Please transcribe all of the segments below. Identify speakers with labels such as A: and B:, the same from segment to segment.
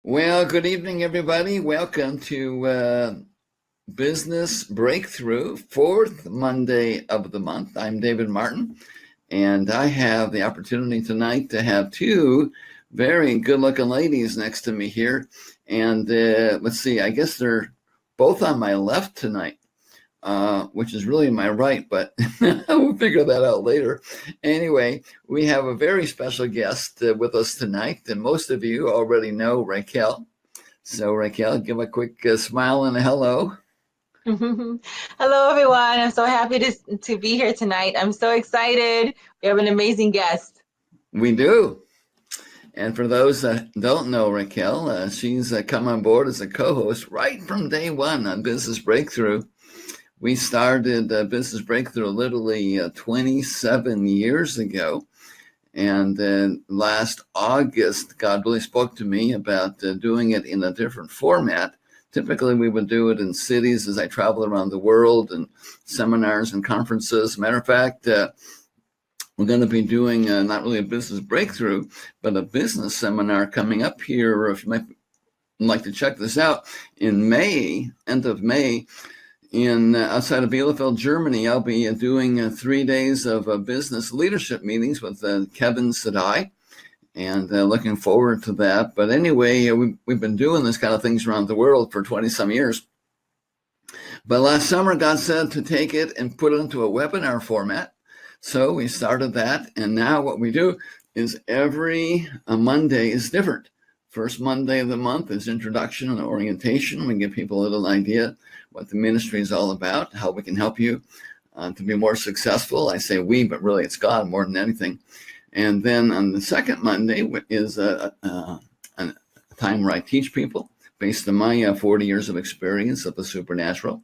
A: Well, good evening, everybody. Welcome to Business Breakthrough, fourth Monday of the month. I'm David Martin, and I have the opportunity tonight to have two very good-looking ladies next to me here. And let's see, I guess they're both on my left tonight. Which is really my right, but we'll figure that out later. Anyway, we have a very special guest with us tonight, and most of you already know Raquel. So Raquel, give a quick smile and a hello.
B: Hello, everyone. I'm so happy to be here tonight. I'm so excited. We have an amazing guest.
A: We do. And for those that don't know Raquel, she's come on board as a co-host right from day one on Business Breakthrough. We started Business Breakthrough literally 27 years ago. And then last August, God really spoke to me about doing it in a different format. Typically, we would do it in cities as I travel around the world and seminars and conferences. Matter of fact, we're going to be doing not really a business breakthrough, but a business seminar coming up here. If you might like to check this out, in May, end of May, in outside of Bielefeld, Germany. I'll be doing 3 days of business leadership meetings with Kevin Sadai, and looking forward to that. But anyway, we've been doing this kind of things around the world for 20 some years. But last summer, God said to take it and put it into a webinar format. So we started that. And now what we do is every Monday is different. First Monday of the month is introduction and orientation. We give people a little idea what the ministry is all about, how we can help you to be more successful. I say we, but really it's God more than anything. And then on the second Monday is a time where I teach people based on my 40 years of experience of the supernatural.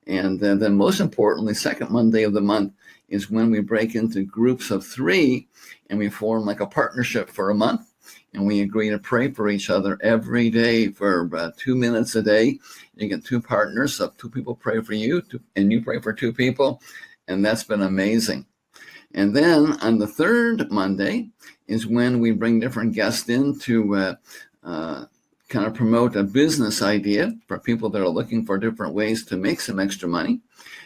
A: And then most importantly, second Monday of the month is when we break into groups of 3 and we form like a partnership for a month. And we agree to pray for each other every day for about 2 minutes a day. You get 2 partners, so 2 people pray for you, and you pray for 2 people. And that's been amazing. And then on the third Monday is when we bring different guests in to kind of promote a business idea for people that are looking for different ways to make some extra money.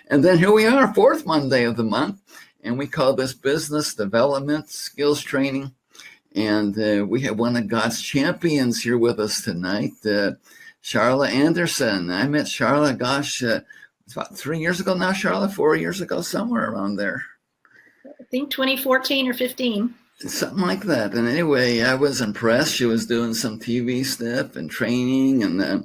A: And then here we are, fourth Monday of the month, and we call this business development skills training. And we have one of God's champions here with us tonight, Charla Anderson. I met Charla, gosh, it's about 3 years ago now, Charla, 4 years ago, somewhere around there.
C: I think 2014 or 15.
A: Something like that. And anyway, I was impressed. She was doing some TV stuff and training. And I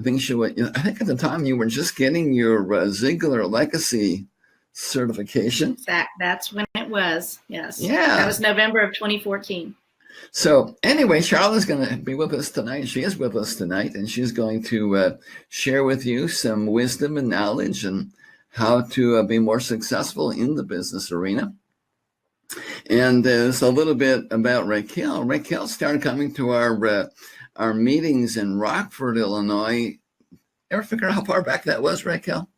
A: think at the time you were just getting your Ziglar Legacy certification.
C: That's when it was. Yes.
A: Yeah.
C: That was November of 2014.
A: So anyway, Charlotte's going to be with us tonight. She is with us tonight, and she's going to share with you some wisdom and knowledge and how to be more successful in the business arena. And it's a little bit about Raquel. Raquel started coming to our meetings in Rockford, Illinois. Ever figure out how far back that was, Raquel?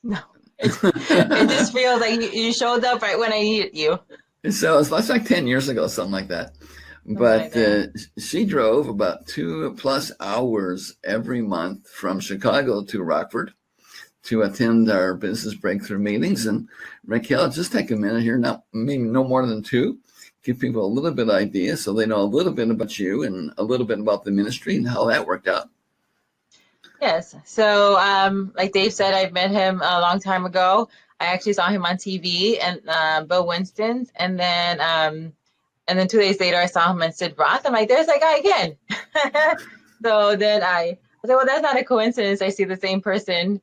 B: No, it just feels like you showed up right when I needed you.
A: So it's like 10 years ago, something like that. But she drove about 2+ hours every month from Chicago to Rockford to attend our business breakthrough meetings. And Raquel, just take a minute here, maybe no more than 2, give people a little bit of idea so they know a little bit about you and a little bit about the ministry and how that worked out.
B: Yes. So like Dave said, I've met him a long time ago. I actually saw him on TV and Bill Winston's, and then 2 days later I saw him on Sid Roth. I'm like, there's that guy again. So then I said, well, that's not a coincidence. I see the same person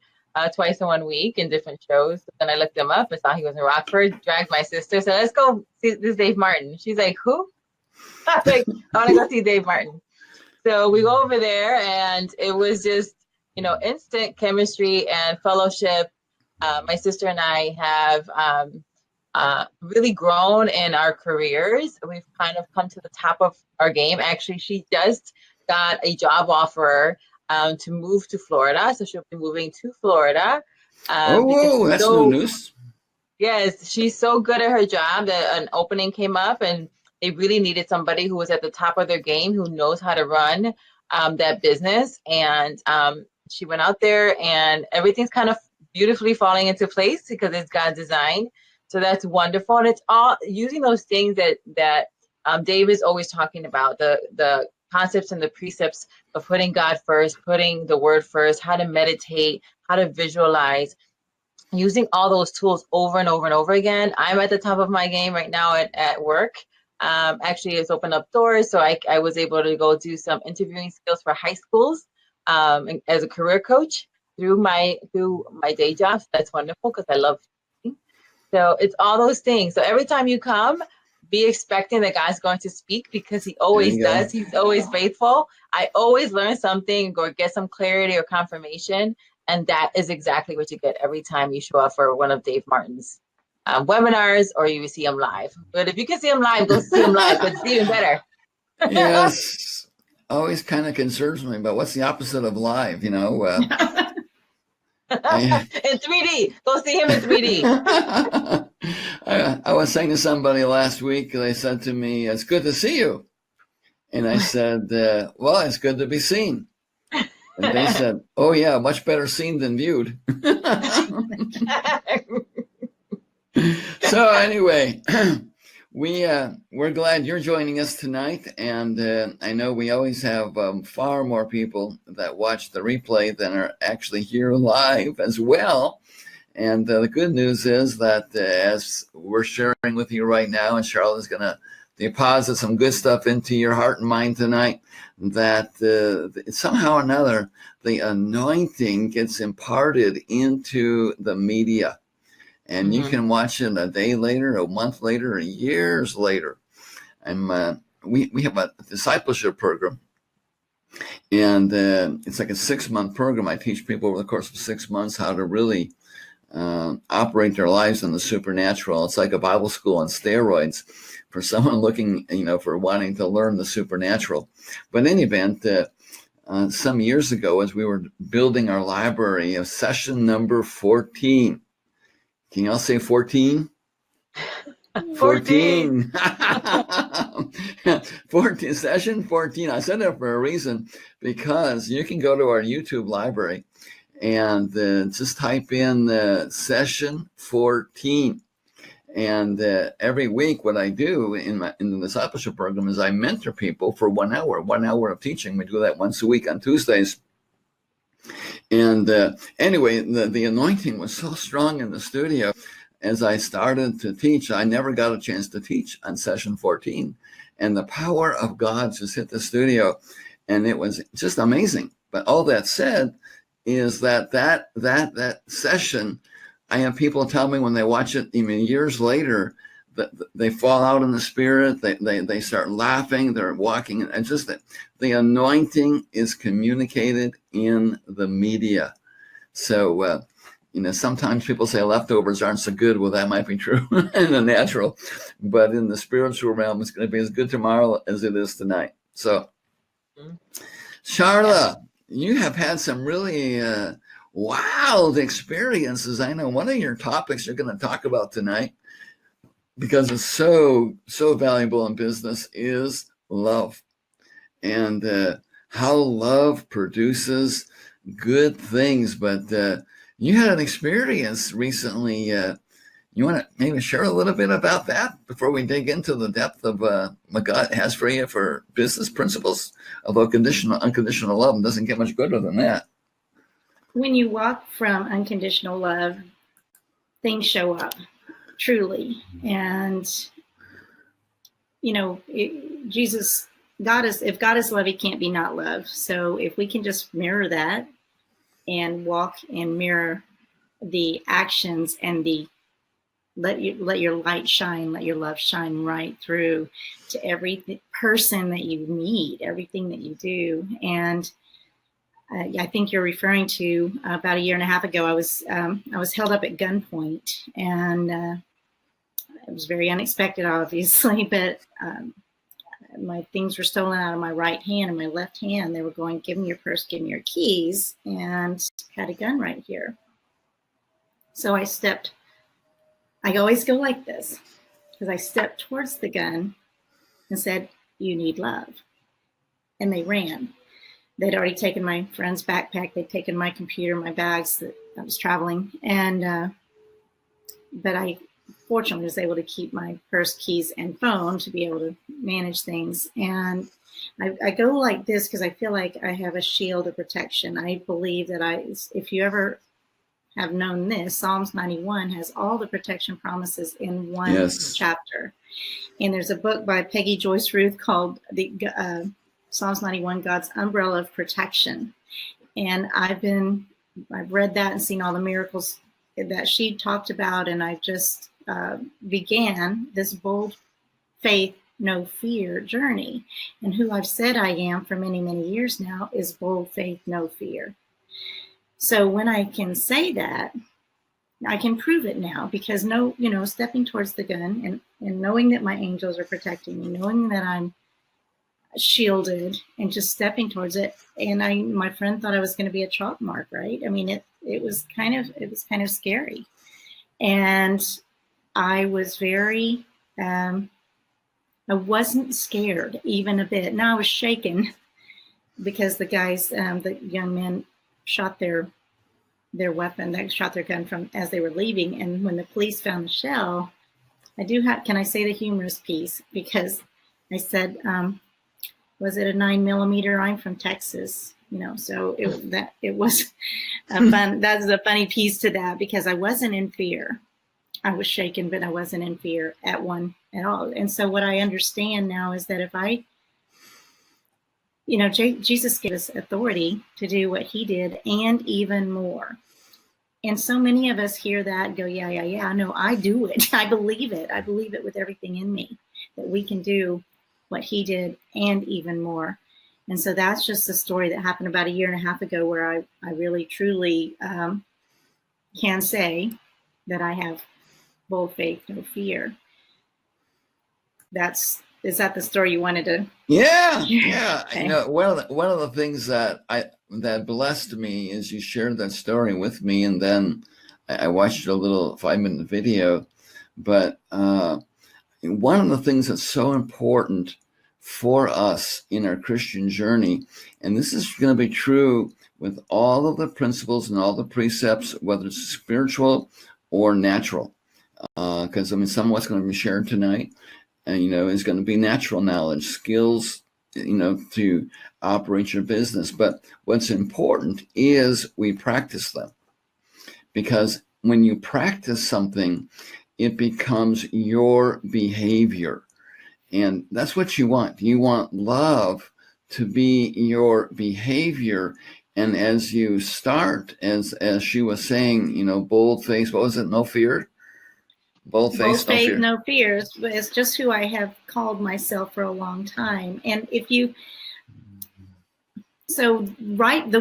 B: twice in 1 week in different shows. So then I looked him up and saw he was in Rockford, dragged my sister, said, let's go see this Dave Martin. She's like, who? I was like, I want to go see Dave Martin. So we go over there, and it was just, instant chemistry and fellowship. My sister and I have really grown in our careers. We've kind of come to the top of our game. Actually, she just got a job offer to move to Florida. So she'll be moving to Florida.
A: That's new news.
B: Yes, she's so good at her job that an opening came up and they really needed somebody who was at the top of their game, who knows how to run that business. And she went out there, and everything's kind of beautifully falling into place because it's God's design. So that's wonderful. And it's all using those things that Dave is always talking about, the concepts and the precepts of putting God first, putting the word first, how to meditate, how to visualize, using all those tools over and over and over again. I'm at the top of my game right now at work. Actually, it's opened up doors. So I was able to go do some interviewing skills for high schools as a career coach through my day job. So that's wonderful because I love teaching. So it's all those things. So every time you come, be expecting that God's going to speak, because he always does. He's always faithful. I always learn something or get some clarity or confirmation. And that is exactly what you get every time you show up for one of Dave Martin's webinars, or you see him live. But if you can see him live, go see him live. But it's even better.
A: Yes. Always kind of concerns me, but what's the opposite of live, you know?
B: In 3D. Go see him in 3D.
A: I was saying to somebody last week, they said to me, "It's good to see you." And I said, well, it's good to be seen. And they said, "Oh, yeah, much better seen than viewed." So anyway, we're glad you're joining us tonight. And I know we always have far more people that watch the replay than are actually here live as well. And the good news is that as we're sharing with you right now, and Charlotte's going to deposit some good stuff into your heart and mind tonight, that somehow or another, the anointing gets imparted into the media. And you can watch it a day later, a month later, or years later. And we have a discipleship program. And it's like a 6-month program. I teach people over the course of 6 months how to really operate their lives in the supernatural. It's like a Bible school on steroids for someone looking, for wanting to learn the supernatural. But in any event, some years ago, as we were building our library of session number 14, can you all say 14? 14. 14, session 14. I said that for a reason, because you can go to our YouTube library and just type in session 14. And every week, what I do in the discipleship program is I mentor people for 1 hour of teaching. We do that once a week on Tuesdays. And anyway, the anointing was so strong in the studio. As I started to teach, I never got a chance to teach on session 14. And the power of God just hit the studio. And it was just amazing. But all that said, is that session, I have people tell me when they watch it, even years later, that they fall out in the spirit, they start laughing, they're walking, and just the anointing is communicated in the media. So, sometimes people say leftovers aren't so good. Well, that might be true in the natural, but in the spiritual realm, it's going to be as good tomorrow as it is tonight. So, Charla, you have had some really wild experiences. I know one of your topics you're going to talk about tonight, because it's so valuable in business, is love, and how love produces good things. But you had an experience recently. You want to maybe share a little bit about that before we dig into the depth of what God has for you for business principles of unconditional love? And doesn't get much gooder than that.
C: When you walk from unconditional love, things show up, truly. And, if God is love, he can't be not love. So if we can just mirror that and walk and mirror the actions and the let your light shine, let your love shine right through to every person that you meet, everything that you do. And I think you're referring to about 1.5 years ago, I was held up at gunpoint, and it was very unexpected, obviously, but my things were stolen out of my right hand and my left hand. They were going, "Give me your purse, give me your keys," and had a gun right here. So I always go like this, because I stepped towards the gun and said, "You need love." And they ran. they'd already taken my friend's backpack. They'd taken my computer, my bags that I was traveling. And, but I fortunately was able to keep my purse, keys, and phone to be able to manage things. And I go like this because I feel like I have a shield of protection. I believe that if you ever have known this, Psalms 91 has all the protection promises in one chapter. And there's a book by Peggy Joyce Ruth called Psalms 91, God's Umbrella of Protection. And I've read that and seen all the miracles that she talked about. And I just began this bold faith, no fear journey. And who I've said I am for many, many years now is bold faith, no fear. So when I can say that, I can prove it now because stepping towards the gun and knowing that my angels are protecting me, knowing that I'm shielded and just stepping towards it. And my friend thought I was going to be a chalk mark, right? I mean, it was kind of scary. And I was very, I wasn't scared even a bit. Now I was shaken because the guys, the young men shot their weapon, they shot their gun as they were leaving. And when the police found the shell, can I say the humorous piece? Because I said, was it a 9mm? I'm from Texas, so it was a fun, that's a funny piece to that because I wasn't in fear. I was shaken, but I wasn't in fear at all. And so what I understand now is that if Jesus gave us authority to do what he did and even more. And so many of us hear that and go, yeah. No, I do it. I believe it. I believe it with everything in me that we can do what he did and even more. And so that's just a story that happened about 1.5 years ago where I really, truly can say that I have bold faith, no fear. Is that the story you wanted to?
A: Yeah.
C: Okay.
A: One of the things that blessed me is you shared that story with me, and then I watched a little 5-minute video. But one of the things that's so important for us in our Christian journey, and this is going to be true with all of the principles and all the precepts, whether it's spiritual or natural, because some of what's going to be shared tonight, is going to be natural knowledge, skills, to operate your business. But what's important is we practice them, because when you practice something, it becomes your behavior. And that's what you want. You want love to be your behavior. And as you start, as she was saying, bold face, what was it? No fear? Bold face,
C: no fears. It's just who I have called myself for a long time. And the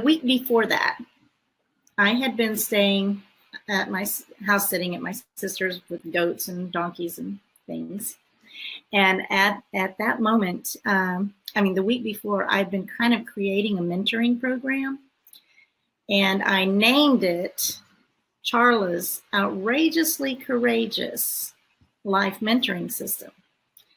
C: week before that, I had been staying at my house, sitting at my sister's with goats and donkeys and things. And at that moment, the week before, I'd been kind of creating a mentoring program, and I named it Charla's Outrageously Courageous Life Mentoring System.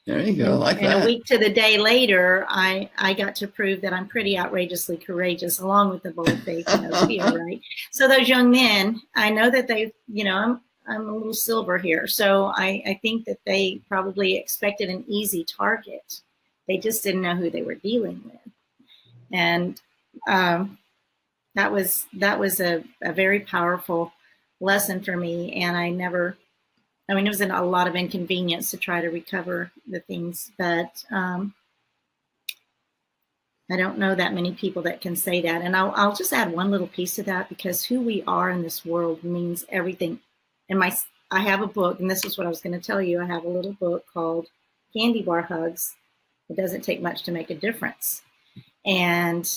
A: There you go. Like that.
C: And a week to the day later, I got to prove that I'm pretty outrageously courageous, along with the bold faith and no fear, right? So those young men, I know that they, I'm a little silver here. So I think that they probably expected an easy target. They just didn't know who they were dealing with. And that was a very powerful lesson for me. And it was a lot of inconvenience to try to recover the things, but I don't know that many people that can say that. And I'll just add one little piece to that, because who we are in this world means everything. And I have a book, and this is what I was going to tell you. I have a little book called Candy Bar Hugs. It doesn't take much to make a difference. And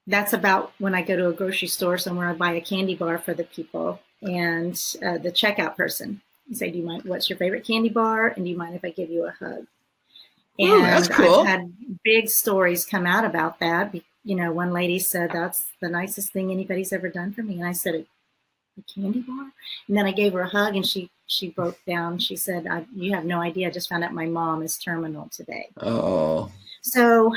C: that's about when I go to a grocery store somewhere, I buy a candy bar for the people, and the checkout person say, "Do you mind? What's your favorite candy bar? And do you mind if I give you a hug?" And
A: ooh, that's cool.
C: I've had big stories come out about that. One lady said, "That's the nicest thing anybody's ever done for me." And I said, "A candy bar?" And then I gave her a hug, and she broke down. She said, "You have no idea. I just found out my mom is terminal today."
A: Oh.
C: So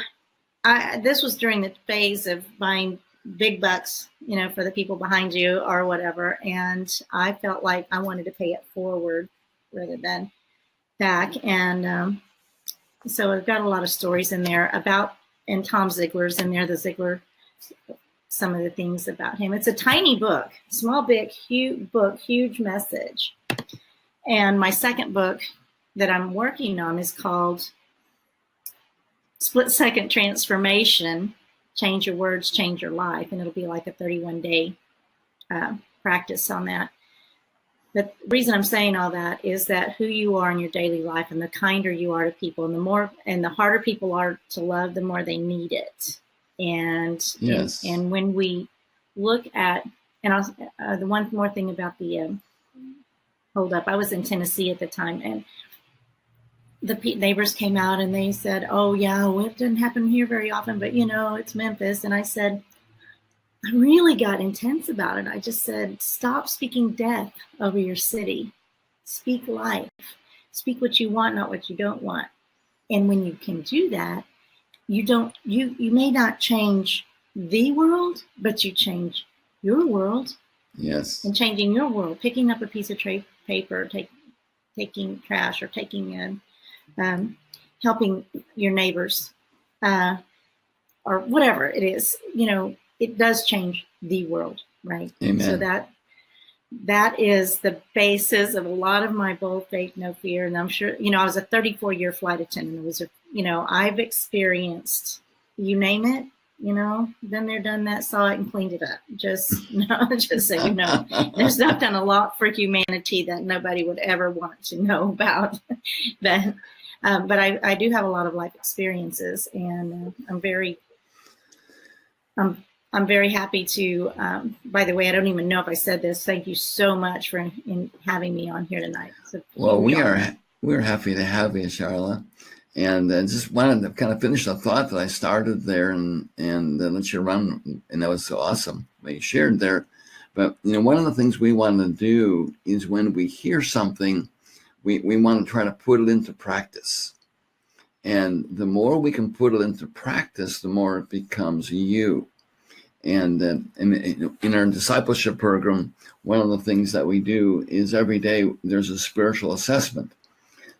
C: this was during the phase of buying big bucks, for the people behind you or whatever. And I felt like I wanted to pay it forward rather than back. And so I've got a lot of stories in there about, and Tom Ziglar's in there, the Ziglar, some of the things about him. It's a tiny book, small, big, huge book, huge message. And my second book that I'm working on is called Split Second Transformation, Change Your Words, Change Your Life. And it'll be like a 31-day practice on that. But the reason I'm saying all that is that who you are in your daily life, and the kinder you are to people, and the harder people are to love, the more they need it. And
A: Yes.
C: and when we look at, and the one more thing about the hold up, I was in Tennessee at the time, and the neighbors came out and they said, "Oh yeah, well, it doesn't happen here very often, but it's Memphis." And I said, I really got intense about it. I just said, stop speaking death over your city. Speak life. Speak what you want, not what you don't want. And when you can do that, you may not change the world, but you change your world.
A: Yes.
C: And changing your world, picking up a piece of paper, taking trash, or taking helping your neighbors, or whatever it is, it does change the world, right?
A: Amen.
C: So that is the basis of a lot of my bold faith, no fear. And I'm sure, I was a 34-year flight attendant. I've experienced, you name it, been there, done that, saw it, and cleaned it up. Just so you know, there's not done a lot for humanity that nobody would ever want to know about. But I do have a lot of life experiences, and I'm very happy to, by the way, I don't even know if I said this. Thank you so much for having me on here tonight.
A: Well, we're happy to have you, Charla. And just wanted to kind of finish the thought that I started there and let you run. And that was so awesome what you shared there. But, one of the things we want to do is when we hear something, we want to try to put it into practice. And the more we can put it into practice, the more it becomes you. And in our discipleship program, one of the things that we do is every day there's a spiritual assessment.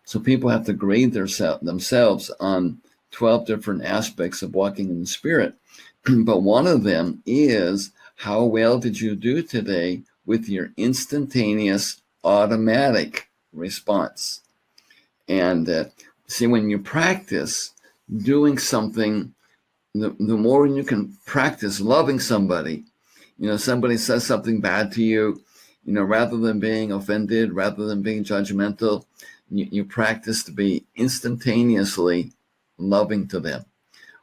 A: So people have to grade themselves on 12 different aspects of walking in the Spirit. But one of them is, how well did you do today with your instantaneous automatic response? And see, when you practice doing something, the more you can practice loving somebody, somebody says something bad to you, rather than being offended, rather than being judgmental, you practice to be instantaneously loving to them.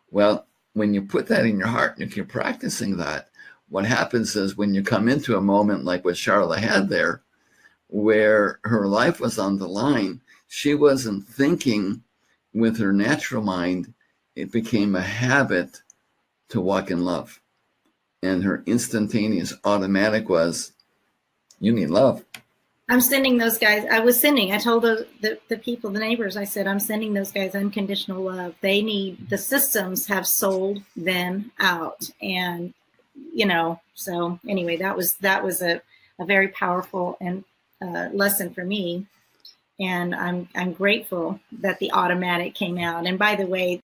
A: Well, when you put that in your heart and if you're practicing that, what happens is when you come into a moment like what Charla had there, where her life was on the line, she wasn't thinking with her natural mind. It became a habit to walk in love. And her instantaneous automatic was, you need love.
C: I'm sending those guys, I told the people, the neighbors, I said, I'm sending those guys unconditional love. The systems have sold them out. And, so anyway, that was a very powerful and lesson for me. And I'm grateful that the automatic came out. And by the way,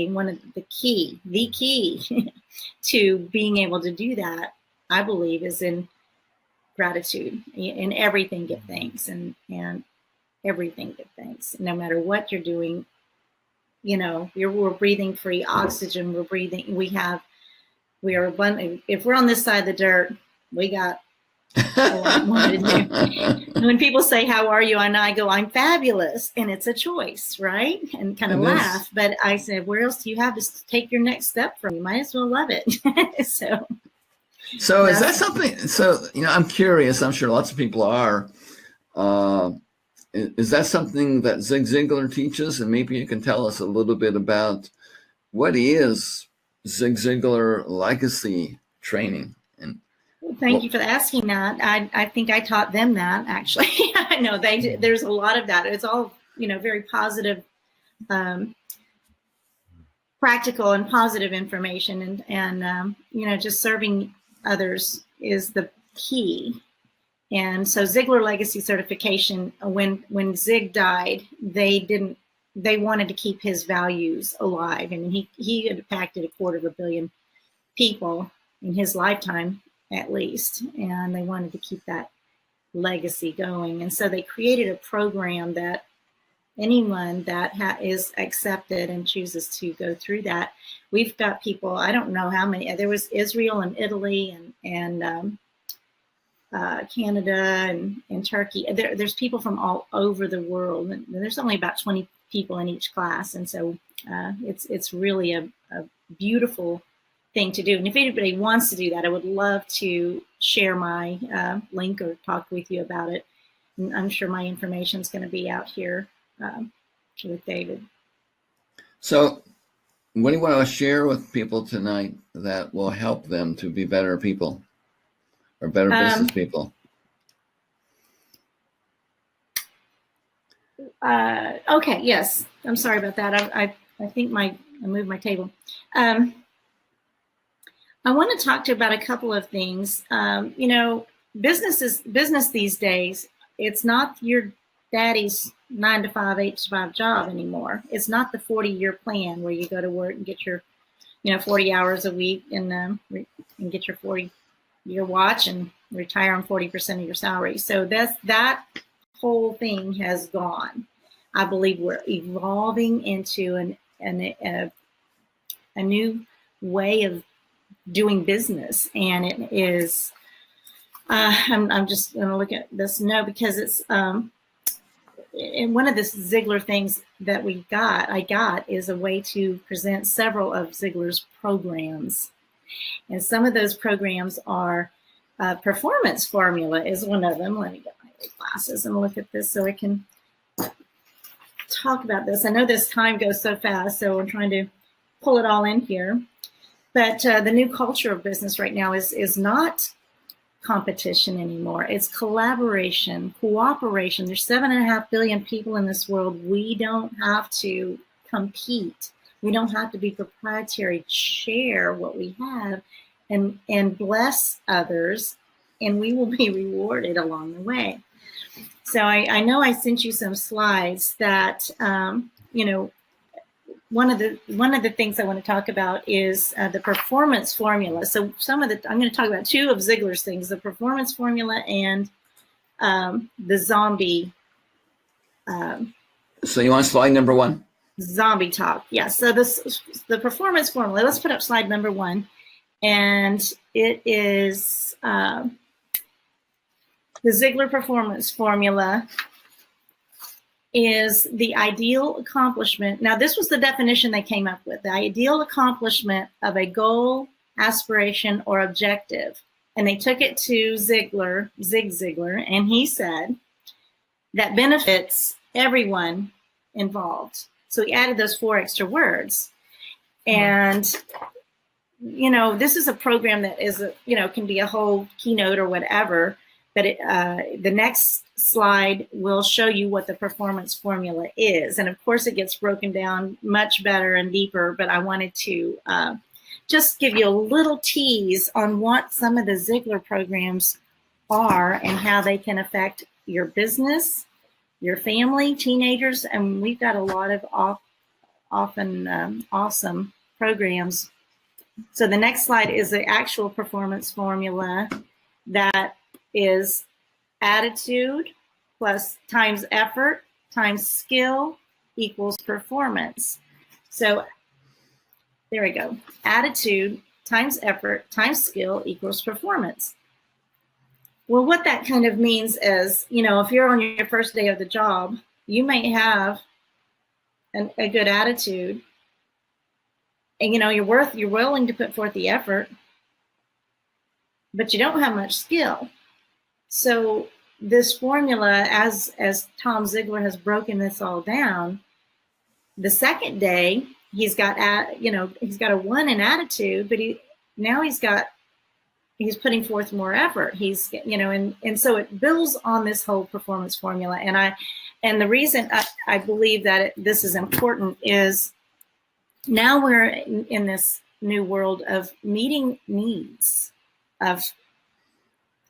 C: one of the key to being able to do that, I believe, is in gratitude. In everything, give thanks, and everything give thanks. No matter what you're doing, we're breathing free oxygen. We're breathing. If we're on this side of the dirt, we got a lot more to do. When people say, "How are you?" and I go, "I'm fabulous," and it's a choice, right? And kind of laugh. But I said, "Where else do you have to take your next step from? You might as well love it."
A: So is that something? So I'm curious. I'm sure lots of people are. Is that something that Zig Ziglar teaches? And maybe you can tell us a little bit about what is Zig Ziglar legacy training. And
C: thank you for asking that. I think I taught them that, actually. I know there's a lot of that. It's all very positive practical and positive information, and you know, just serving others is the key. And so Ziglar Legacy Certification, when Zig died, they wanted to keep his values alive. And he had impacted 250 million people in his lifetime, at least. And they wanted to keep that legacy going. And so they created a program that anyone that is accepted and chooses to go through that. We've got people, I don't know how many, there was Israel and Italy and Canada and Turkey. There's people from all over the world, and there's only about 20 people in each class, and so it's really a beautiful thing to do. And if anybody wants to do that, I would love to share my link or talk with you about it. And I'm sure my information is going to be out here with David.
A: So what do you want to share with people tonight that will help them to be better people? Or better business people?
C: Okay, yes. I'm sorry about that. I think I moved my table. I want to talk to you about a couple of things. You know, business these days, it's not your daddy's 9 to 5, 8 to 5 job anymore. It's not the 40-year plan where you go to work and get your, 40 hours a week and get your 40-year watch and retire on 40% of your salary. So that whole thing has gone. I believe we're evolving into a new way of doing business, and it is. I'm just going to look at this now because it's. And one of the Ziglar things that I got is a way to present several of Ziglar's programs. And some of those programs are Performance Formula is one of them. Let me get my glasses and look at this so I can talk about this. I know this time goes so fast, so I'm trying to pull it all in here. But the new culture of business right now is not competition anymore. It's collaboration, cooperation. There's 7.5 billion people in this world. We don't have to compete. We don't have to be proprietary. Share what we have and bless others, and we will be rewarded along the way. So I know I sent you some slides that, one of the things I want to talk about is the performance formula. So I'm going to talk about two of Ziglar's things, the performance formula and the zombie.
A: So you want slide number 1?
C: Zombie talk. Yeah. So the performance formula, let's put up slide number 1. And it is the Ziglar Performance Formula is the ideal accomplishment. Now, this was the definition they came up with, the ideal accomplishment of a goal, aspiration, or objective. And they took it to Zig Ziglar, and he said that benefits everyone involved. So he added those 4 extra words. And, this is a program that is, can be a whole keynote or whatever. But the next slide will show you what the performance formula is. And of course, it gets broken down much better and deeper. But I wanted to just give you a little tease on what some of the Ziglar programs are and how they can affect your business, your family, teenagers. And we've got a lot of often awesome programs. So the next slide is the actual performance formula that is attitude plus times effort times skill equals performance. So there we go. Attitude times effort times skill equals performance. Well, what that kind of means is, if you're on your first day of the job, you may have a good attitude, and you're willing to put forth the effort, but you don't have much skill. So this formula, as Tom Ziglar has broken this all down, the second day he's got a 1 in attitude, but he's putting forth more effort. And so it builds on this whole performance formula. And the reason I believe that this is important is now we're in this new world of meeting needs.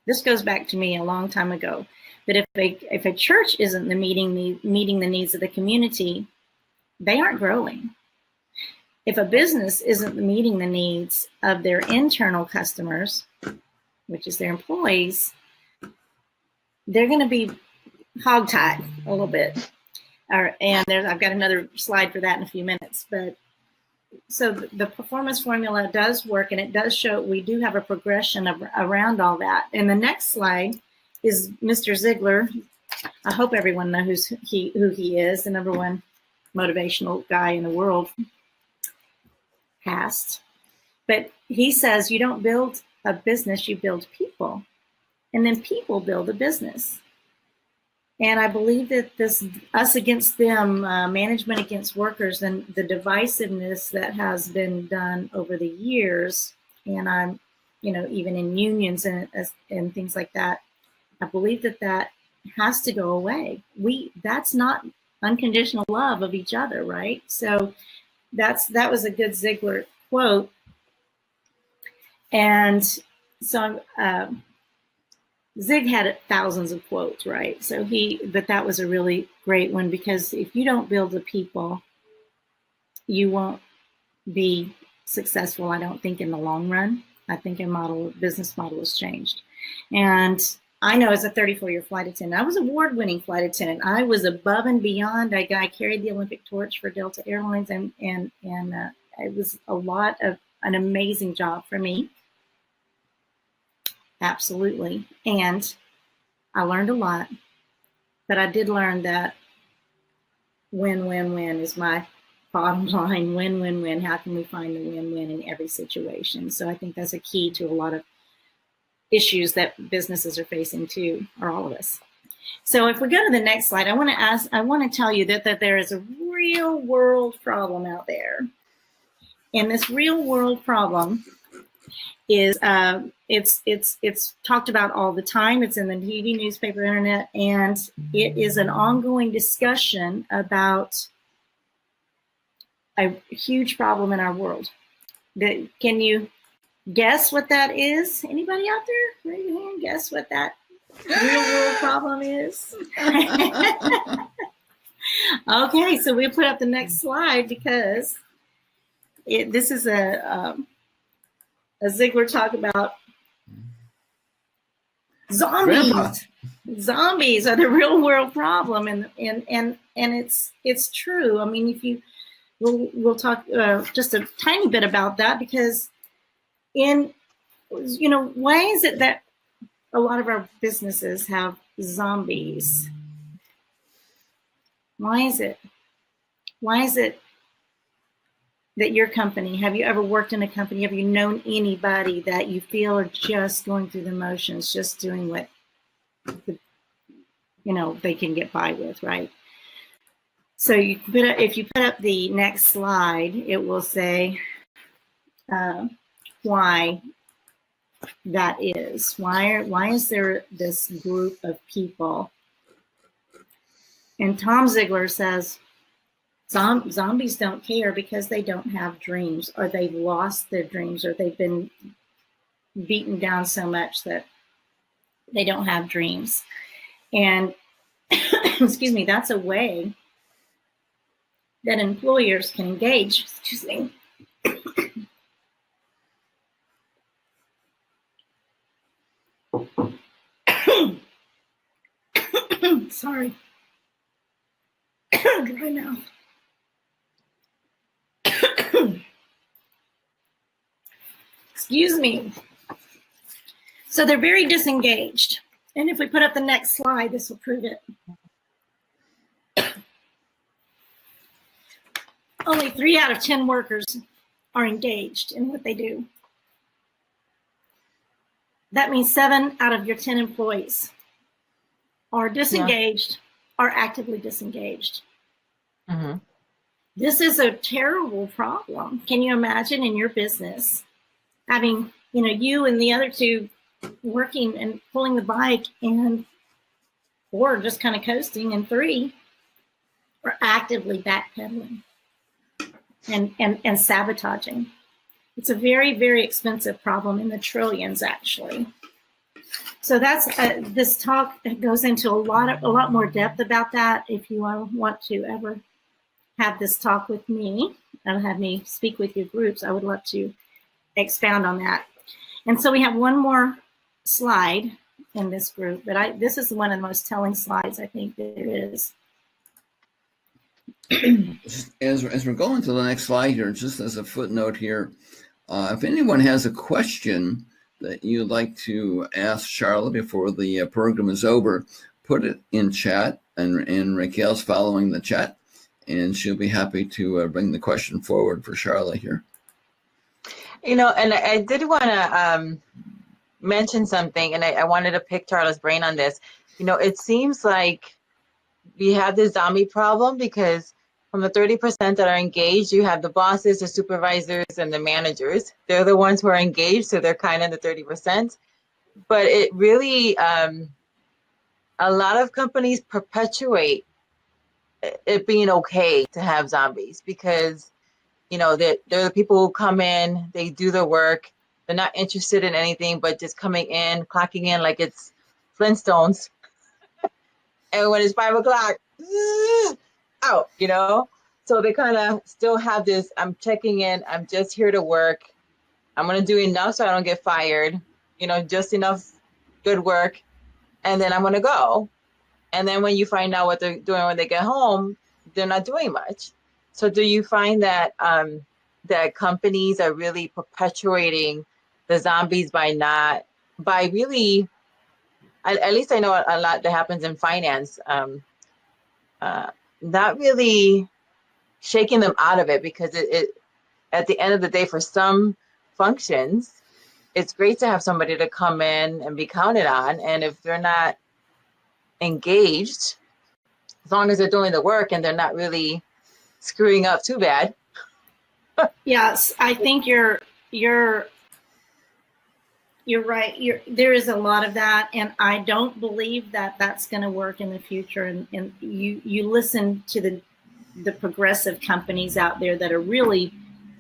C: This goes back to me a long time ago. But if a church isn't meeting the needs of the community, they aren't growing. If a business isn't meeting the needs of their internal customers, which is their employees, they're going to be hogtied a little bit. And I've got another slide for that in a few minutes. But so the performance formula does work, and it does show we do have a progression around all that. And the next slide is Mr. Ziglar. I hope everyone knows who he is, the number one motivational guy in the world, past. But he says you don't build a business, you build people. And then people build a business. And I believe that this us against them, management against workers, and the divisiveness that has been done over the years, and I'm, even in unions and things like that, I believe that has to go away. That's not unconditional love of each other, right? So that was a good Ziglar quote. And so Zig had thousands of quotes, right? So but that was a really great one, because if you don't build the people, you won't be successful, I don't think, in the long run. I think business model has changed. And I know, as a 34-year flight attendant, I was award-winning flight attendant. I was above and beyond. I carried the Olympic torch for Delta Airlines, and it was an amazing job for me. Absolutely. And I learned a lot, but I did learn that win-win-win is my bottom line. Win-win-win. How can we find the win-win in every situation? So I think that's a key to a lot of issues that businesses are facing too, or all of us. So if we go to the next slide, I want to tell you that there is a real world problem out there. And this real world problem is it's talked about all the time. It's in the TV, newspaper, internet, and it is an ongoing discussion about a huge problem in our world. Can you guess what that is? Anybody out there? Raise your hand. Guess what that real world problem is? Okay, so we'll put up the next slide, because this is a Ziglar talk about zombies.
A: Grandpa.
C: Zombies are the real world problem, and it's true. I mean, we'll talk just a tiny bit about that, because why is it that a lot of our businesses have zombies? Why is it? Why is it that your company, have you ever worked in a company, have you known anybody that you feel are just going through the motions, just doing what they can get by with, right? So if you put up the next slide, it will say why that is. Why is there this group of people? And Tom Ziglar says, zombies don't care because they don't have dreams, or they've lost their dreams, or they've been beaten down so much that they don't have dreams. And excuse me, that's a way that employers can engage. Excuse me. Sorry. Dry mouth. Excuse me. So they're very disengaged. And if we put up the next slide, this will prove it. Only 3 out of 10 workers are engaged in what they do. That means 7 out of your 10 employees are disengaged, are actively disengaged.
B: Mm-hmm.
C: This is a terrible problem. Can you imagine in your business having, you and the other 2 working and pulling the bike, and 4 just kind of coasting, and 3 are actively backpedaling? and sabotaging. It's a very, very expensive problem, in the trillions, actually. So that's this talk goes into a lot more depth about that. If you want to ever have this talk with me and have me speak with your groups, I would love to expound on that. And so we have one more slide in this group, but this is one of the most telling slides I think there is.
A: As we're going to the next slide here, just as a footnote here, if anyone has a question that you'd like to ask Charla before the program is over, put it in chat, and Raquel's following the chat, and she'll be happy to bring the question forward for Charla here.
B: You know, and I did want to mention something, and I wanted to pick Charla's brain on this. You know, it seems like we have this zombie problem because from the 30% that are engaged, you have the bosses, the supervisors, and the managers. They're the ones who are engaged, so they're kind of the 30%. But it really, a lot of companies perpetuate it being okay to have zombies because, you know, they're the people who come in, they do the work, they're not interested in anything but just coming in, clocking in like it's Flintstones. And when it's 5 o'clock, out, you know? So they kind of still have this, I'm checking in, I'm just here to work. I'm going to do enough so I don't get fired, you know, just enough good work. And then I'm going to go. And then when you find out what they're doing when they get home, they're not doing much. So do you find that that companies are really perpetuating the zombies by really, at least I know a lot that happens in finance, not really shaking them out of it, because it at the end of the day, for some functions, it's great to have somebody to come in and be counted on. And if they're not engaged, as long as they're doing the work and they're not really screwing up too bad.
C: Yes, I think you're right. There is a lot of that, and I don't believe that that's going to work in the future. And you listen to the progressive companies out there that are really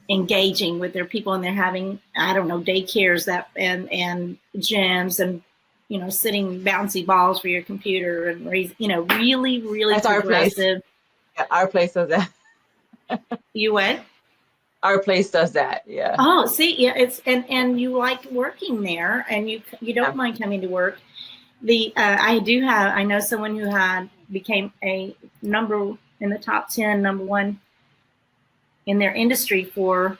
C: engaging with their people, and they're having, I don't know, daycares and gyms, and, you know, sitting bouncy balls for your computer, and really
B: That's
C: progressive.
B: Our place does that.
C: You what?
B: Our place does that. Yeah.
C: Oh, see, yeah, it's and you like working there, and you don't mind coming to work. I know someone who became a number in the top 10, number one in their industry for,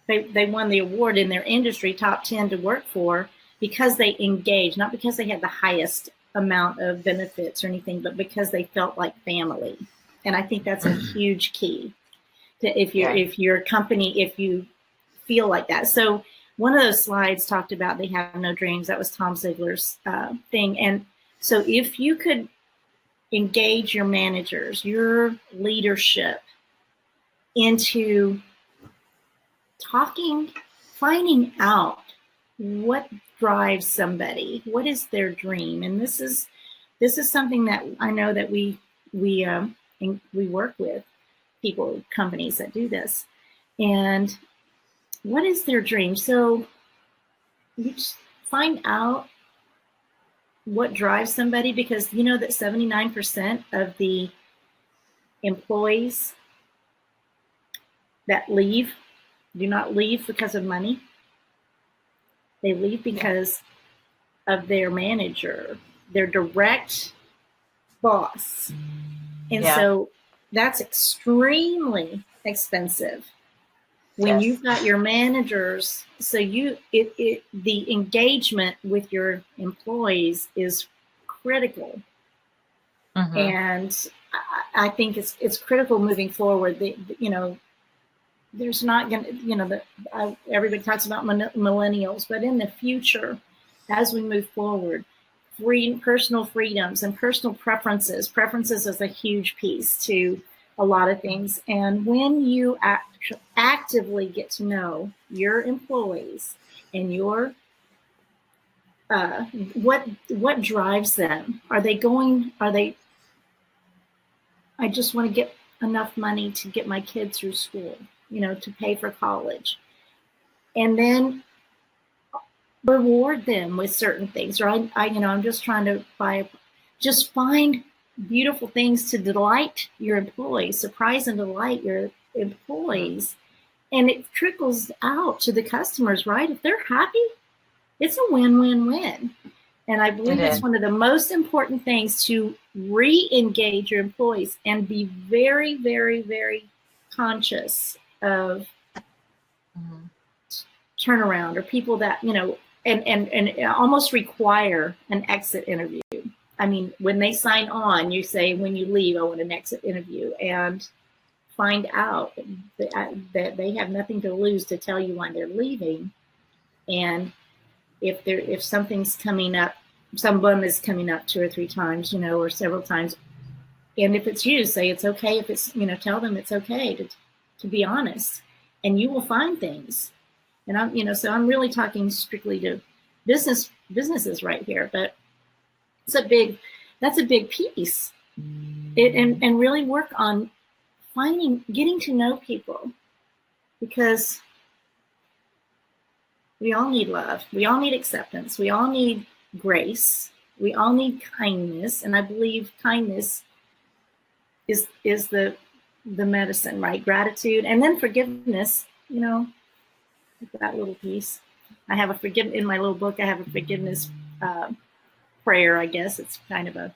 C: they won the award in their industry, top 10 to work for, because they engaged, not because they had the highest amount of benefits or anything, but because they felt like family. And I think that's a huge key to if your company, if you feel like that. So one of those slides talked about they have no dreams. That was Tom Ziglar's thing. And so if you could engage your managers, your leadership into finding out what drives somebody, what is their dream. And this is something that I know that we work with companies that do this. And what is their dream? So you just find out what drives somebody, because you know that 79% of the employees that do not leave because of money. They leave because of their manager, their direct boss. And so that's extremely expensive when you've got your managers. So the engagement with your employees is critical. Mm-hmm. And I think it's critical moving forward. There's not going to, everybody talks about millennials, but in the future, as we move forward, personal freedoms and personal preferences is a huge piece to a lot of things. And when you actively get to know your employees and your what drives them, I just want to get enough money to get my kids through school, to pay for college. And then reward them with certain things. Or I'm just trying to just find beautiful things to delight your employees, surprise and delight your employees. And it trickles out to the customers, right? If they're happy, it's a win-win-win. And I believe it's one of the most important things to re-engage your employees and be very, very, very conscious of turnaround, or people that, and almost require an exit interview. I mean, when they sign on, you say, when you leave, I want an exit interview, and find out that they have nothing to lose to tell you why they're leaving. And if something's coming up, someone is coming up 2 or 3 times, or several times, and if it's you, say it's okay. If it's, tell them it's okay to be honest, and you will find things. And I'm, so I'm really talking strictly to businesses right here, but that's a big piece. And really work on getting to know people, because we all need love. We all need acceptance. We all need grace. We all need kindness. And I believe kindness is the medicine, right? Gratitude, and then forgiveness, that little piece. I have in my little book, I have a forgiveness prayer, I guess. It's kind of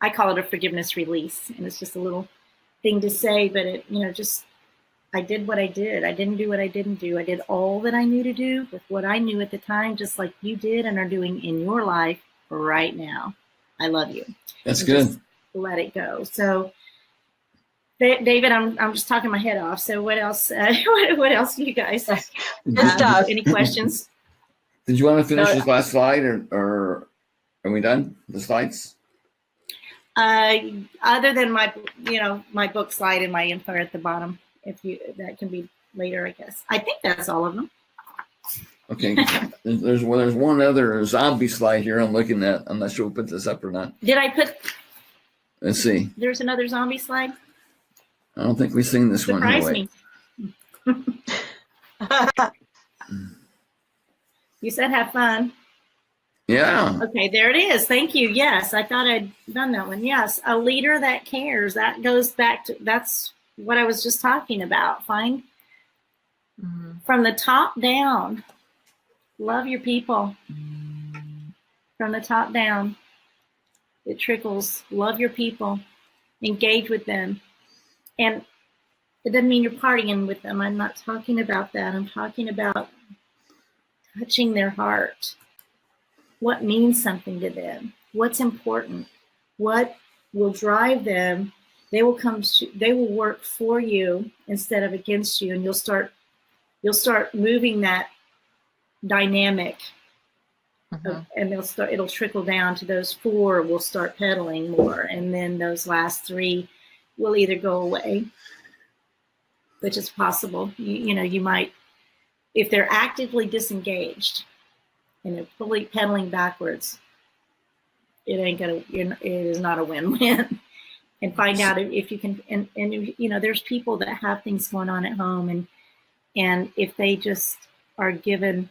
C: I call it a forgiveness release. And it's just a little thing to say, but it, I did what I did. I didn't do what I didn't do. I did all that I knew to do with what I knew at the time, just like you did and are doing in your life right now. I love you.
A: That's good.
C: Just let it go. So, David, I'm just talking my head off. So what else? What else do you guys have? Any questions?
A: Did you want to finish this last slide, or are we done? The slides?
C: Other than my book slide and my info at the bottom. That can be later, I guess. I think that's all of them.
A: Okay. There's one other zombie slide here I'm looking at. I'm not sure we'll put this up or not.
C: Did I put?
A: Let's see.
C: There's another zombie slide.
A: I don't think we've seen this one.
C: Surprise me. You said have fun.
A: Yeah.
C: Okay, there it is. Thank you. Yes, I thought I'd done that one. Yes, a leader that cares. That goes back to, that's what I was just talking about. Find from the top down. Love your people. From the top down, it trickles. Love your people. Engage with them. And it doesn't mean you're partying with them. I'm not talking about that. I'm talking about touching their heart. What means something to them? What's important? What will drive them? They will work for you instead of against you, and you'll start moving that dynamic, and it'll trickle down to those 4 will start pedaling more, and then those last 3 will either go away, which is possible. You might, if they're actively disengaged and they're fully pedaling backwards, it is not a win-win. And find out if you can, and there's people that have things going on at home, and if they just are given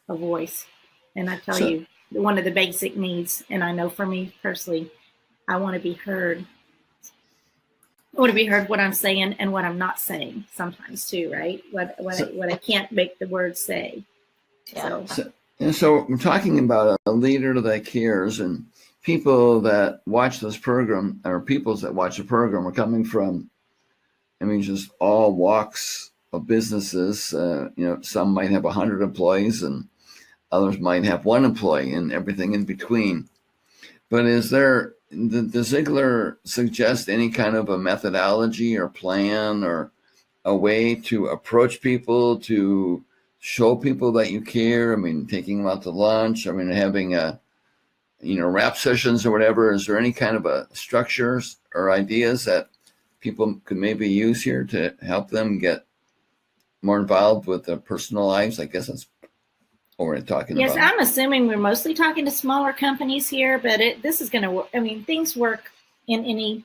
C: a voice, and I tell you, one of the basic needs, and I know for me personally, I want to be heard. I want to be heard what I'm saying and what I'm not saying sometimes too, right? What I can't make the words say.
B: Yeah.
A: So we're talking about a leader that cares, and people that watch this program, or peoples that watch the program, are coming from, just all walks of businesses. Some might have 100 employees, and others might have 1 employee, and everything in between. But is there, does Ziglar suggest any kind of a methodology or plan or a way to approach people, to show people that you care? Taking them out to lunch, having rap sessions or whatever. Is there any kind of a structures or ideas that people could maybe use here to help them get more involved with their personal lives? I guess that's what we're talking about.
C: Yes, I'm assuming we're mostly talking to smaller companies here, but this is going to work. Things work in any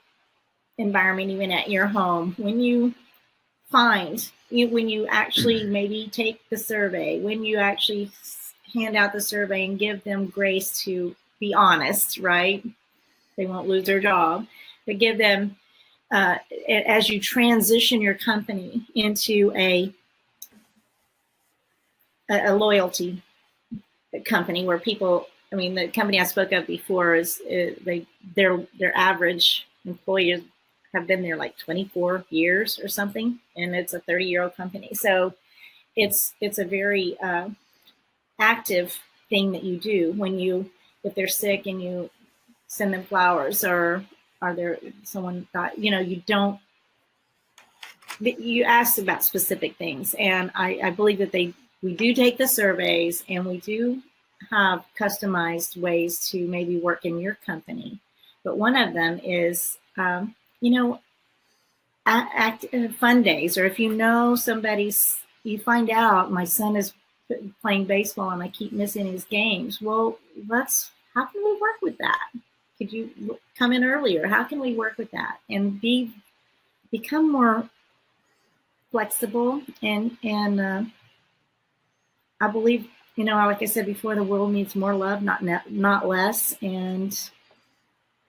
C: environment, even at your home, when you when you actually maybe take the survey, when you actually hand out the survey and give them grace to be honest, right? They won't lose their job, but give them, as you transition your company into a loyalty company where people, I mean, the company I spoke of before is their average employees have been there like 24 years or something, and it's a 30-year-old company. So it's a very active thing that you do when if they're sick and you send them flowers, or are there someone got, you ask about specific things. And I believe that we do take the surveys, and we do have customized ways to maybe work in your company. But one of them is, fun days, or if you find out my son is playing baseball and I keep missing his games. Well, how can we work with that? Could you come in earlier? How can we work with that and become more flexible? And I believe, like I said before, the world needs more love, not less, and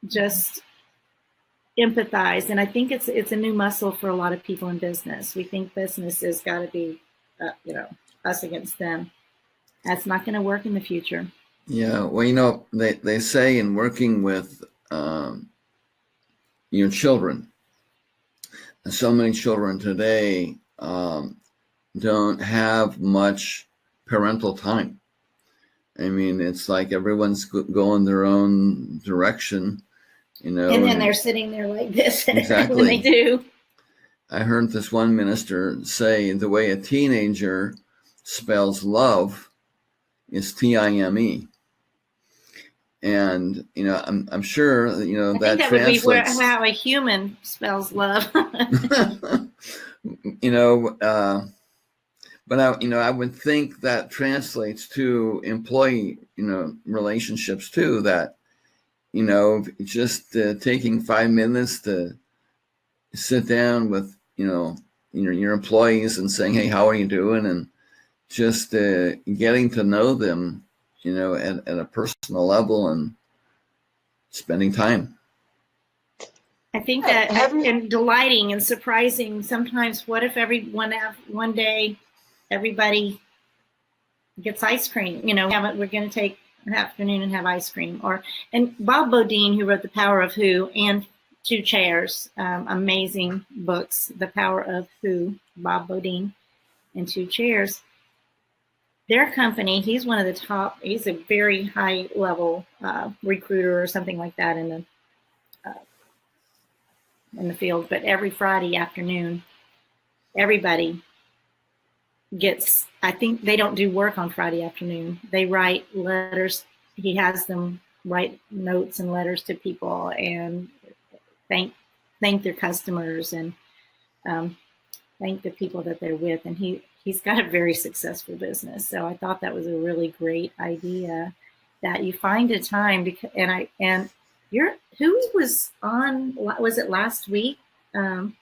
C: just empathize. And I think it's a new muscle for a lot of people in business. We think business has got to be, us against them. That's not going to work in the future.
A: Yeah, well, they say in working with your children, and so many children today don't have much parental time. I mean, it's like everyone's going their own direction, And then
C: they're sitting there like this
A: exactly.
C: when they do.
A: I heard this one minister say the way a teenager spells love is Time. And, I'm sure, that translates.
C: Would be how a human spells love.
A: But I would think that translates to employee, relationships too, that, just taking 5 minutes to sit down with, your employees and saying, hey, how are you doing? And just getting to know them, at a personal level and spending time.
C: I think that and delighting and surprising. Sometimes, what if one day everybody gets ice cream? We're going to take an afternoon and have ice cream. And Bob Bodine, who wrote The Power of Who and Two Chairs, amazing books, The Power of Who, Bob Bodine, and Two Chairs. Their company, he's one of the top, he's a very high level recruiter or something like that in the field. But every Friday afternoon, everybody gets, I think they don't do work on Friday afternoon. They write letters. He has them write notes and letters to people and thank their customers and thank the people that they're with. And he's got a very successful business. So I thought that was a really great idea, that you find a time who was on, was it last week? And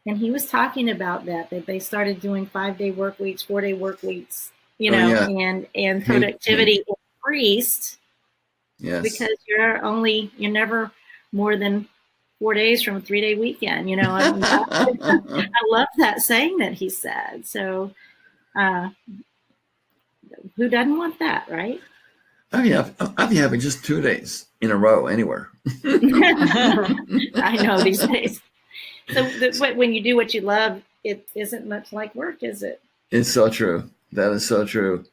C: he was talking about that they started doing 5-day work weeks, 4-day work weeks, and productivity increased.
A: Yes.
C: Because you're never more than 4 days from a 3-day weekend. I love that saying that he said. So who doesn't want that, right?
A: I'd be having just 2 days in a row anywhere.
C: I know these days. So when you do what you love, it isn't much like work, is it?
A: It's so true. That is so true.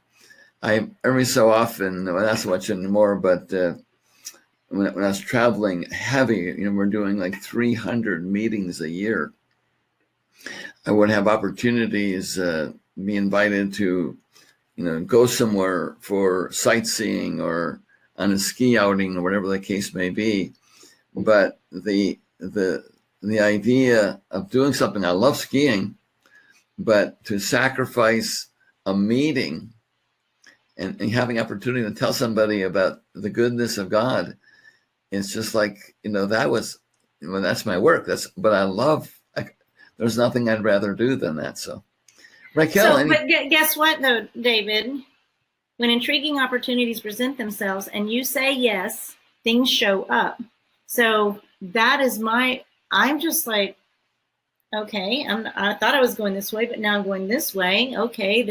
A: Every so often, not so much anymore, but when I was traveling heavy, we're doing like 300 meetings a year. I would have opportunities, be invited to, go somewhere for sightseeing or on a ski outing or whatever the case may be. But the idea of doing something, I love skiing, but to sacrifice a meeting and having opportunity to tell somebody about the goodness of God, it's just like, that was, well, that's my work. But I love, there's nothing I'd rather do than that. So Raquel,
C: but guess what though, David? When intriguing opportunities present themselves and you say yes, things show up. So that is I'm just like, okay, I thought I was going this way, but now I'm going this way. Okay,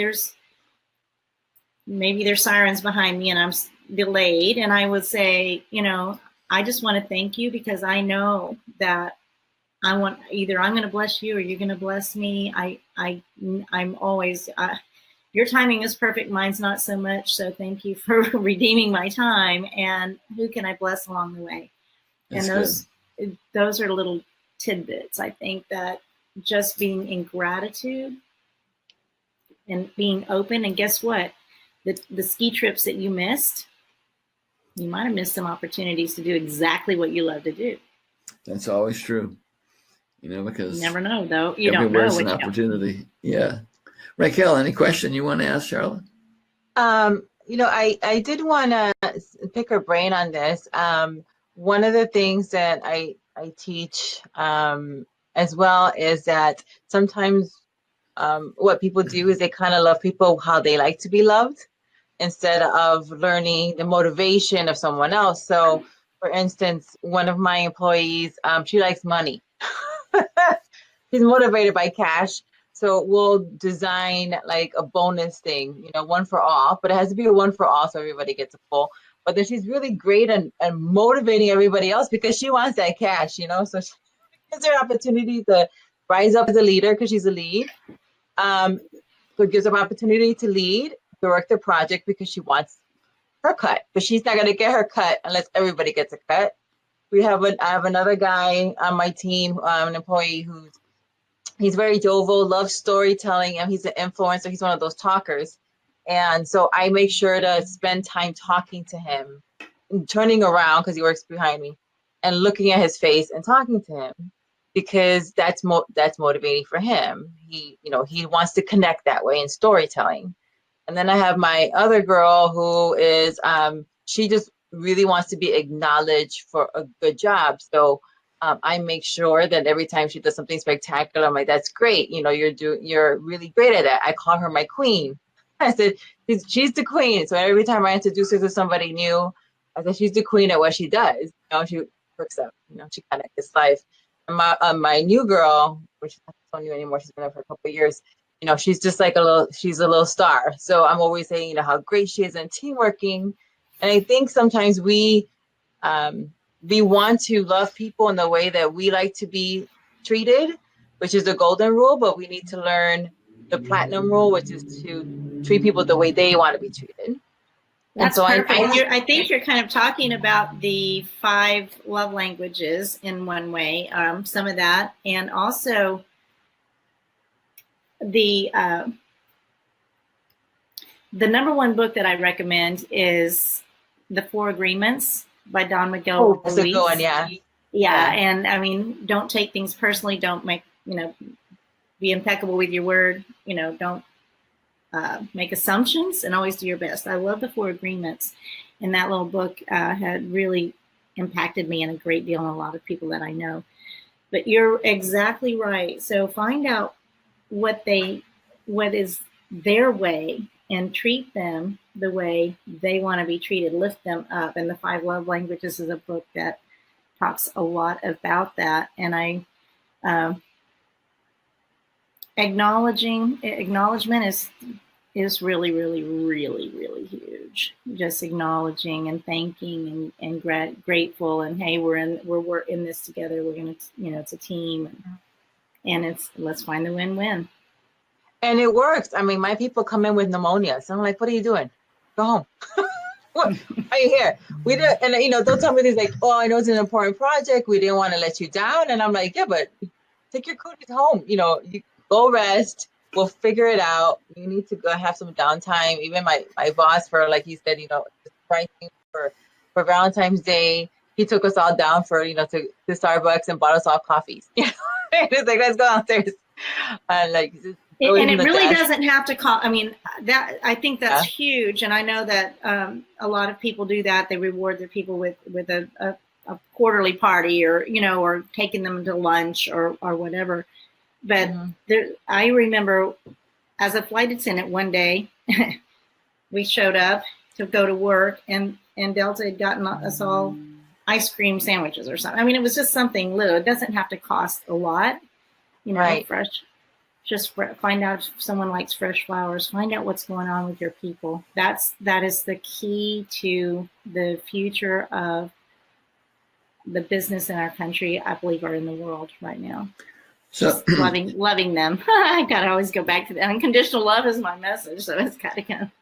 C: maybe there's sirens behind me and I'm delayed. And I would say, I just want to thank you because I know that either I'm going to bless you or you're going to bless me. I'm always, your timing is perfect. Mine's not so much. So thank you for redeeming my time. And who can I bless along the way?
A: That's
C: and those are little tidbits. I think that just being in gratitude and being open. And guess what? The ski trips that you missed, you might have missed some opportunities to do exactly what you love to do.
A: That's always true. Because
C: you never know, though. You don't know.
A: Everywhere's an opportunity. Yeah. Raquel, any question you want to ask Charla?
B: I did want to pick her brain on this. One of the things that I teach as well is that sometimes what people do is they kind of love people how they like to be loved instead of learning the motivation of someone else. So, for instance, one of my employees, she likes money. She's motivated by cash. So we'll design like a bonus thing, one for all, but it has to be a one for all so everybody gets a full. But then she's really great and motivating everybody else because she wants that cash, so she gives her an opportunity to rise up as a leader because she's a lead. So it gives her an opportunity to lead, direct the project because she wants her cut, but she's not going to get her cut unless everybody gets a cut. I have another guy on my team, an employee he's very jovial, loves storytelling, and he's an influencer. He's one of those talkers. And so I make sure to spend time talking to him, and turning around because he works behind me, and looking at his face and talking to him because that's motivating for him. He wants to connect that way in storytelling. And then I have my other girl who is, she just really wants to be acknowledged for a good job. So I make sure that every time she does something spectacular, I'm like, that's great. You're really great at that. I call her my queen. I said, she's the queen. So every time I introduce her to somebody new, I said, she's the queen at what she does. She works up, she kind of gets life. And my new girl, which is not so new anymore, she's been there for a couple of years, she's just like she's a little star. So I'm always saying, how great she is in team working. And I think sometimes we want to love people in the way that we like to be treated, which is the golden rule, but we need to learn the platinum rule, which is to treat people the way they want to be treated.
C: That's so perfect. I think you're kind of talking about the 5 love languages in one way, some of that, and also the number one book that I recommend is The 4 Agreements by Don Miguel Ruiz.
B: That's a good one, yeah.
C: Yeah, and I mean, don't take things personally. Don't make, be impeccable with your word. Don't make assumptions, and always do your best. I love The 4 Agreements, and that little book had really impacted me and a great deal on a lot of people that I know. But you're exactly right. So find out what is their way and treat them the way they want to be treated. Lift them up. And The 5 Love Languages is a book that talks a lot about that. And acknowledgement is really, really, really, really huge. Just acknowledging and thanking and grateful, and hey, we're in this together. We're gonna, it's a team, and let's find the win-win.
B: And it works. I mean, my people come in with pneumonia, so I'm like, "What are you doing? Go home." What are you here? We did, and they'll tell me things like, "Oh, I know it's an important project. We didn't want to let you down," and I'm like, "Yeah, but take your cooties home. You go rest. We'll figure it out. You need to go have some downtime." Even my boss, for like you said, pricing for Valentine's Day, he took us all down for to Starbucks and bought us all coffees. It's like, let's go downstairs. And like,
C: and it really doesn't have to cost. I mean, I think that's huge, and I know that a lot of people do that. They reward their people with a a quarterly party, or, you know, or taking them to lunch or whatever. But I remember as a flight attendant one day, we showed up to go to work, and Delta had gotten us all ice cream sandwiches or something. I mean, it was just something little. It doesn't have to cost a lot, you know,
B: Right.
C: fresh. Just find out if someone likes fresh flowers. Find out what's going on with your people. That is the key to the future of the business in our country, I believe, are in the world right now.
A: So
C: Just loving them. I gotta always go back to that. Unconditional love is my message, so it's gotta come.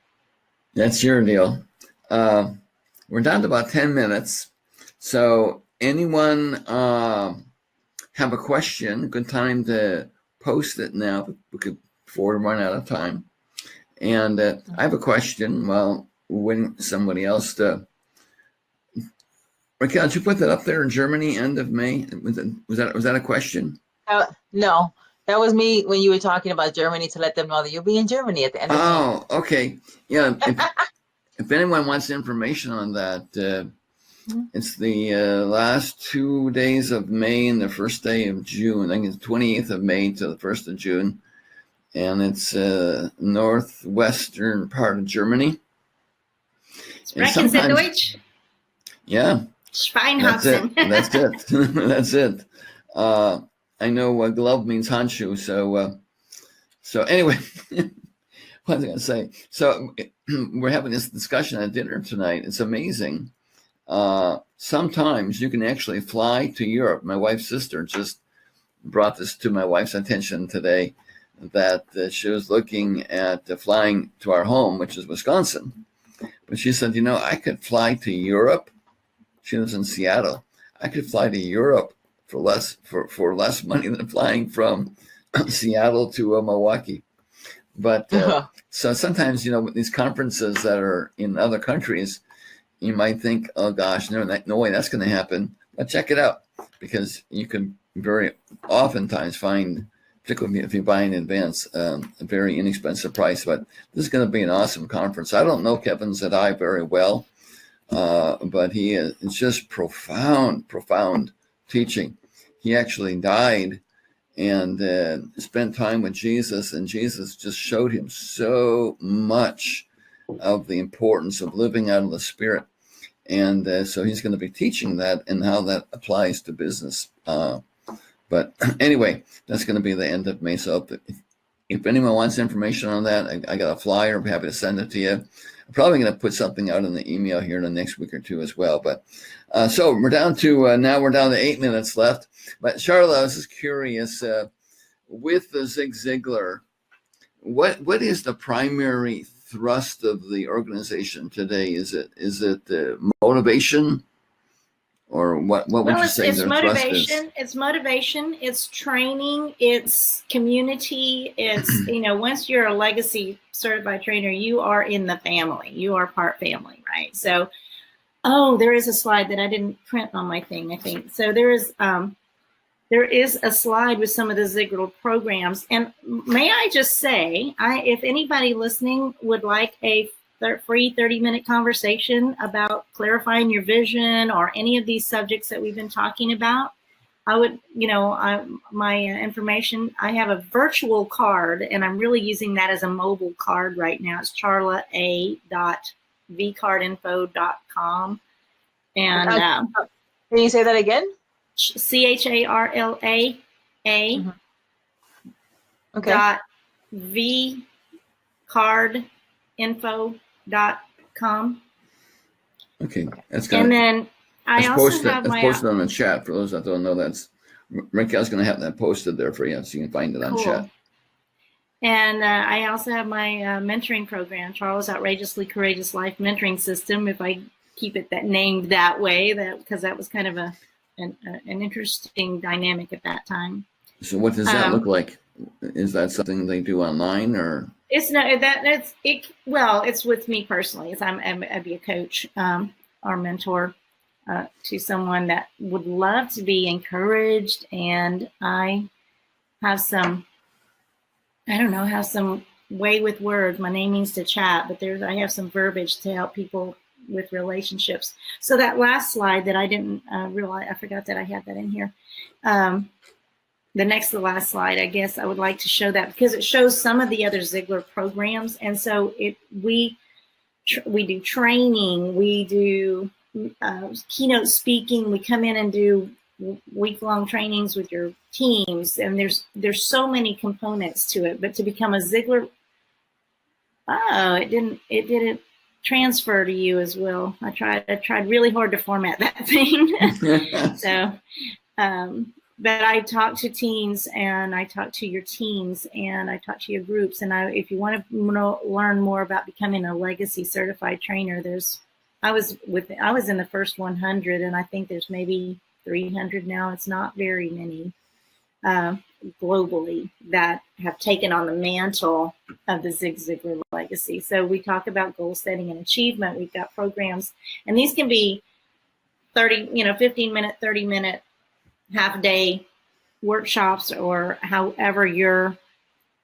A: that's your deal. We're down to about 10 minutes. So anyone have a question, good time to post it now before we run out of time. And I have a question while waiting for somebody else to. Raquel, did you put that up there in Germany, end of May? Was that a question?
B: No, that was me when you were talking about Germany, to let them know that you'll be in Germany at the end of May.
A: Oh, okay. Yeah. If anyone wants information on that, it's the last 2 days of May and the first day of June. I think it's 28th of May to the 1st of June. And it's northwestern part of Germany.
C: Sprechen Sie Deutsch?
A: Yeah.
C: Schweinhausen.
A: That's it. That's it. I know glove means handschuh. So anyway, what was I going to say? So we're having this discussion at dinner tonight. It's amazing. Sometimes you can actually fly to Europe. My wife's sister just brought this to my wife's attention today, that she was looking at flying to our home, which is Wisconsin. But she said, you know, I could fly to Europe. She lives in Seattle. I could fly to Europe for less money than flying from Seattle to Milwaukee. But so sometimes, you know, with these conferences that are in other countries, you might think, oh gosh, no way that's going to happen. But check it out, because you can very oftentimes find, particularly if you buy in advance, a very inexpensive price. But this is going to be an awesome conference. I don't know Kevin Zadai very well, but it's just profound teaching. He actually died and spent time with Jesus, and Jesus just showed him so much of the importance of living out of the Spirit. And so he's going to be teaching that and how that applies to business. But anyway, that's going to be the end of May. So if anyone wants information on that, I got a flyer. I'm happy to send it to you. I'm probably going to put something out in the email here in the next week or two as well. But so we're down to 8 minutes left. But Charla, I was just curious, with the Zig Ziglar, what is the primary thrust of the organization today? Is it motivation, or what would you say their thrust is?
C: It's motivation. It's training. It's community. It's, you know, once you're a legacy certified trainer, you are in the family. You are part family, right? So, there is a slide that I didn't print on my thing, I think. So there is a slide with some of the Ziglar programs. And may I just say, if anybody listening would like a free 30-minute conversation about clarifying your vision or any of these subjects that we've been talking about, I would, you know, my information, I have a virtual card, and I'm really using that as a mobile card right now. It's charla.vcardinfo.com. And
B: can you say that again?
C: CHARLA
B: Okay.
C: vcardinfo.com.
A: Okay, that's good.
C: And then I also have
A: that's posted on the chat. For those that don't know, that's Raquel's going to have that posted there for you, so you can find it on chat.
C: And I also have my mentoring program, Charles Outrageously Courageous Life Mentoring System. If I keep it named that way, because that was kind of an interesting dynamic at that time. So
A: what does that look like? Is that something they do online, or?
C: It's with me personally. I'd be a coach or mentor to someone that would love to be encouraged, and I have some way with words. My name means to chat, but I have some verbiage to help people with relationships. So that last slide that I didn't realize, I forgot that I had that in here. The next to the last slide, I guess I would like to show that because it shows some of the other Ziglar programs. And so we do training, we do keynote speaking, we come in and do week-long trainings with your teams, and there's so many components to it. But to become a Ziglar, it didn't transfer to you as well. I tried really hard to format that thing. So but I talk to teens, and I talk to your teams, and I talk to your groups. And if you want to learn more about becoming a legacy certified trainer, I was in the first 100, and I think there's maybe 300 now. It's not very many globally that have taken on the mantle of the Zig Ziglar legacy. So we talk about goal setting and achievement. We've got programs, and these can be 15-minute, 30-minute, half-day workshops, or however your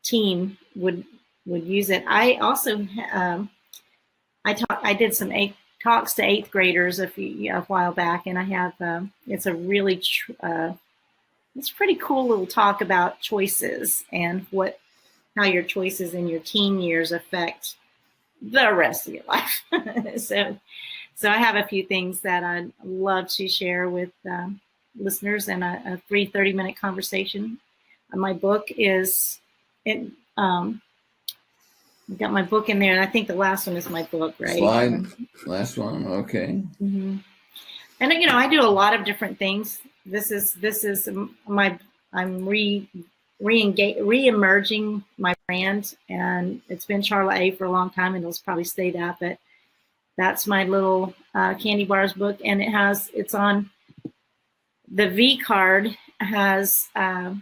C: team would use it. I also I did some talks to 8th graders a while back, and I have it's a really it's a pretty cool little talk about choices and how your choices in your teen years affect the rest of your life. So I have a few things that I'd love to share with listeners, and a 30-minute conversation. My book is I've got my book in there, and I think the last one is my book, right?
A: Last one, okay.
C: Mm-hmm. And I do a lot of different things. This is I'm re-emerging my brand, and it's been Charla A for a long time, and it'll probably stay that. But that's my little candy bars book, and it's on the V card. It has a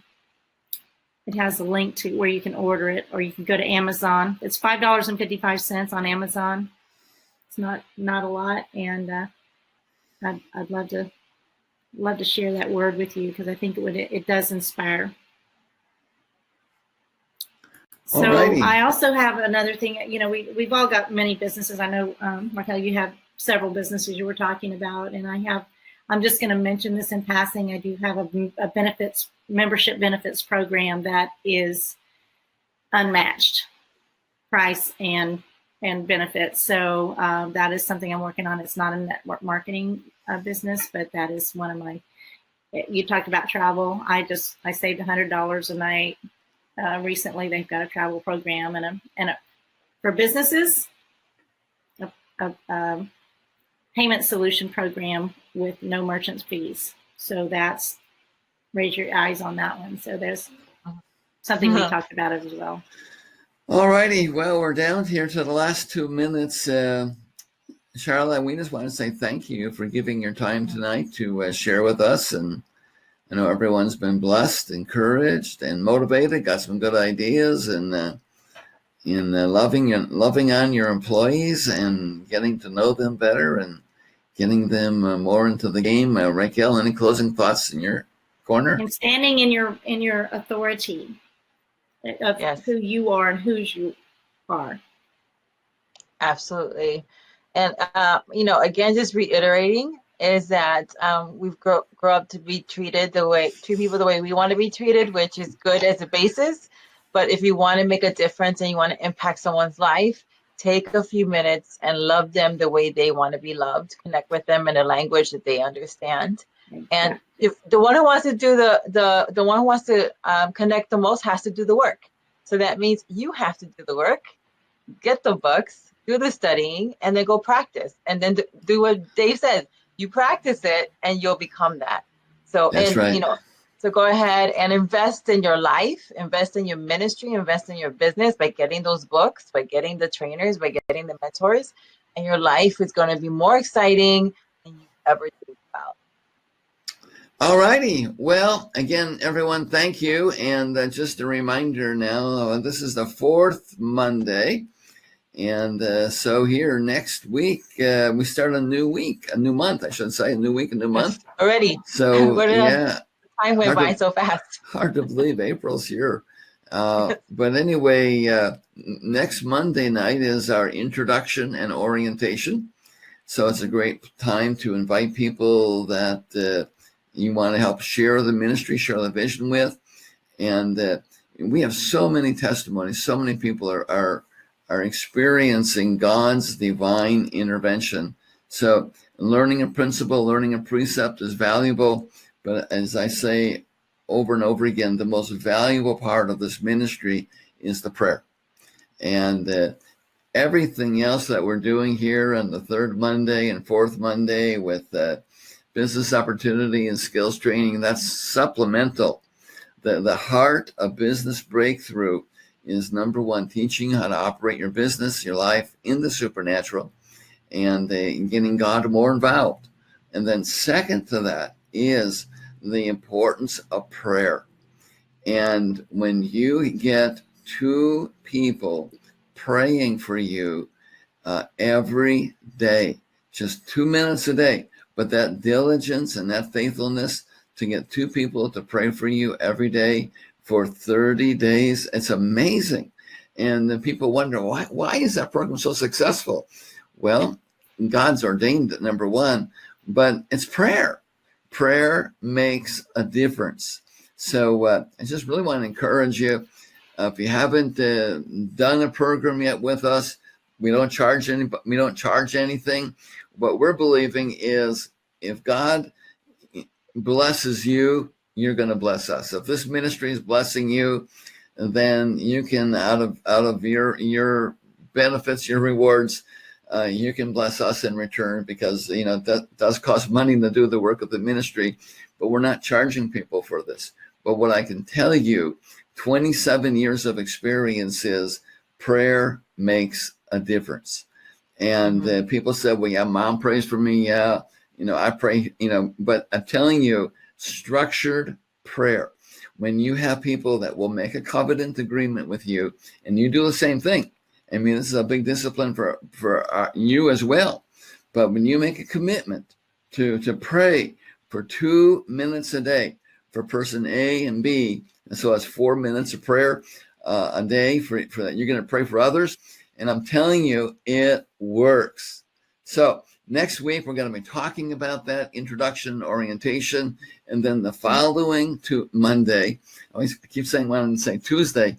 C: link to where you can order it, or you can go to Amazon. It's $5.55 on Amazon. It's not a lot, and I'd love to share that word with you, because I think it does inspire. So
A: Alrighty.
C: I also have another thing. We've all got many businesses. I know, Markel, you have several businesses you were talking about, and I'm just going to mention this in passing. I do have a membership benefits program that is unmatched price and benefits. So that is something I'm working on. It's not a network marketing business, but that is one of my. You talked about travel. I saved $100 a night. Recently, they've got a travel program and for businesses, a payment solution program with no merchant fees. So that's, raise your eyes on that one. So there's something we talked about as well.
A: All righty. Well, we're down here to the last 2 minutes. Charla, we just want to say thank you for giving your time tonight to share with us. And I know everyone's been blessed, encouraged, and motivated, got some good ideas, and in loving on your employees and getting to know them better and getting them more into the game. Raquel, any closing thoughts in your corner?
C: And standing in your authority of who you are and whose you are.
B: Absolutely. And, again, just reiterating is that we've grow up to treat people the way we want to be treated, which is good as a basis. But if you want to make a difference and you want to impact someone's life, take a few minutes and love them the way they want to be loved. Connect with them in a language that they understand. Exactly. And if the one who wants to do the one who wants to connect the most has to do the work. So that means you have to do the work, get the books, do the studying, and then go practice. And then do what Dave said. You practice it, and you'll become that. So,
A: that's right.
B: So go ahead and invest in your life, invest in your ministry, invest in your business by getting those books, by getting the trainers, by getting the mentors, and your life is going to be more exciting than you ever think about.
A: All righty. Well, again, everyone, thank you. And just a reminder now, this is the 4th Monday. And so here next week, we start a new month, I should say, a new week, a new month.
B: Already.
A: So, yeah.
B: Time went by so fast.
A: Hard to believe April's here. But anyway, next Monday night is our introduction and orientation. So it's a great time to invite people that you want to help share the ministry, share the vision with. And we have so many testimonies. So many people are experiencing God's divine intervention. So learning a principle, learning a precept is valuable. But as I say over and over again, the most valuable part of this ministry is the prayer. And everything else that we're doing here on the third Monday and fourth Monday with business opportunity and skills training, that's supplemental. The heart of business breakthrough is number one, teaching how to operate your business, your life in the supernatural, and getting God more involved. And then second to that is the importance of prayer. And when you get two people praying for you every day, just 2 minutes a day, but that diligence and that faithfulness to get two people to pray for you every day for 30 days, it's amazing. And then people wonder, why is that program so successful? Well, God's ordained it, number one, but it's prayer. Prayer makes a difference. So I just really want to encourage you. If you haven't done a program yet with us, we don't charge anything. What we're believing is if God blesses you, you're going to bless us. If this ministry is blessing you, then you can, out of your benefits, your rewards, you can bless us in return, because that does cost money to do the work of the ministry, but we're not charging people for this. But what I can tell you, 27 years of experience is prayer makes a difference. And people said, well, yeah, mom prays for me. Yeah, I pray, but I'm telling you, structured prayer, when you have people that will make a covenant agreement with you and you do the same thing. I mean, this is a big discipline for you as well. But when you make a commitment to pray for 2 minutes a day for person A and B, and so that's 4 minutes of prayer a day for that, you're going to pray for others. And I'm telling you, it works. So next week, we're going to be talking about that introduction, orientation, and then the following to Monday. I keep saying Monday and say Tuesday,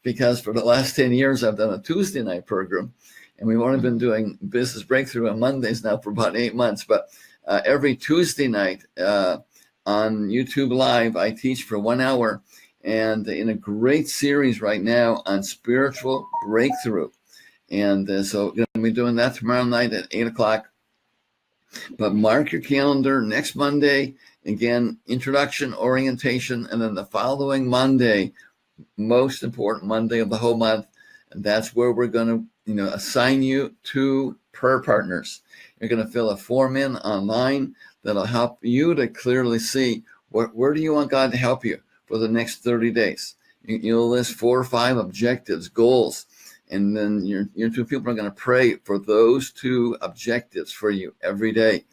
A: because for the last 10 years, I've done a Tuesday night program, and we've only been doing Business Breakthrough on Mondays now for about 8 months. But every Tuesday night on YouTube Live, I teach for 1 hour, and in a great series right now on spiritual breakthrough. And so we're going to be doing that tomorrow night at 8 o'clock. But mark your calendar, next Monday, again, introduction, orientation, and then the following Monday, most important Monday of the whole month, and that's where we're going to assign you 2 prayer partners. You're going to fill a form in online that'll help you to clearly see where do you want God to help you for the next 30 days. You'll list 4 or 5 objectives, goals, and then your 2 people are going to pray for those 2 objectives for you every day.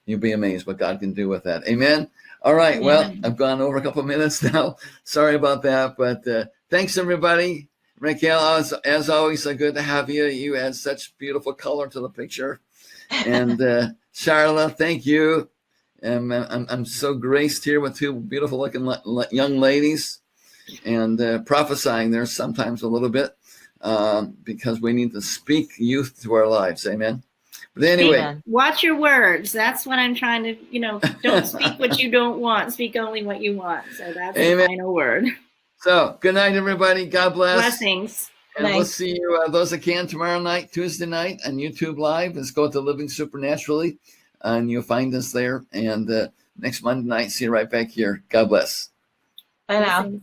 A: You'll be amazed what God can do with that. Amen. All right. Well, I've gone over a couple of minutes now. Sorry about that. But thanks, everybody. Raquel, as always, so good to have you. You add such beautiful color to the picture. And Charla, thank you. I'm so graced here with 2 beautiful looking young ladies, and prophesying there sometimes a little bit because we need to speak youth to our lives. Amen. But anyway,
C: watch your words. That's what I'm trying to, don't speak what you don't want. Speak only what you want. So that's the final word.
A: So good night, everybody. God bless.
C: Blessings.
A: And we'll see you, those that can, tomorrow night, Tuesday night on YouTube Live. Let's go to Living Supernaturally, and you'll find us there. And next Monday night, see you right back here. God bless.
B: Bye now.
C: Blessings.